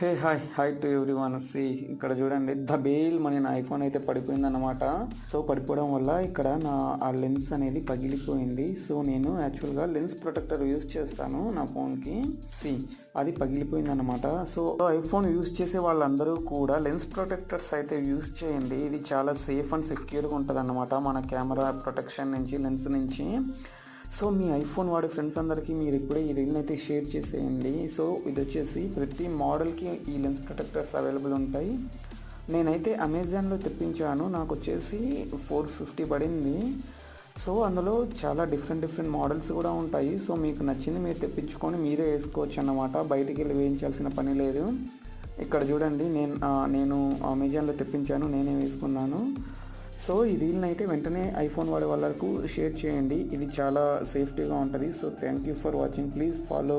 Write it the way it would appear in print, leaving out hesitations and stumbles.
Hey hi hi to everyone. ఇక్కడ చూడండి, bale మన నా ఐఫోన్ అయితే పడిపోయింది అనమాట. సో పడిపోవడం వల్ల ఇక్కడ ఆ లెన్స్ అనేది పగిలిపోయింది. సో నేను యాక్చువల్గా లెన్స్ ప్రొటెక్టర్ యూస్ చేస్తాను నా ఫోన్కి. అది పగిలిపోయింది అనమాట. సో ఐఫోన్ యూస్ చేసే వాళ్ళందరూ కూడా లెన్స్ ప్రొటెక్టర్స్ అయితే యూస్ చేయండి. ఇది చాలా సేఫ్ అండ్ సెక్యూర్గా ఉంటుంది అన్నమాట, మన కెమెరా ప్రొటెక్షన్ నుంచి, లెన్స్ నుంచి. సో మీ ఐఫోన్ వాడే ఫ్రెండ్స్ అందరికీ మీరు ఇప్పుడే ఈ రీల్ని అయితే షేర్ చేసేయండి. సో ఇది వచ్చేసి ప్రతి మోడల్కి ఈ లెన్స్ ప్రొటెక్టర్స్ అవైలబుల్ ఉంటాయి. నేనైతే అమెజాన్లో తెప్పించాను, నాకు వచ్చేసి 450 పడింది. సో అందులో చాలా డిఫరెంట్ మోడల్స్ కూడా ఉంటాయి. సో మీకు నచ్చింది మీరు తెప్పించుకొని మీరే వేసుకోవచ్చు అన్నమాట, బయటికి వెళ్ళి వేయించాల్సిన పని లేదు. ఇక్కడ చూడండి, నేను అమెజాన్లో తెప్పించాను, నేనే వేసుకున్నాను. సో ఈ రీల్ని అయితే వెంటనే ఐఫోన్ వాడే వాళ్ళకు షేర్ చేయండి, ఇది చాలా సేఫ్టీగా ఉంటుంది. So thank you for watching, please follow.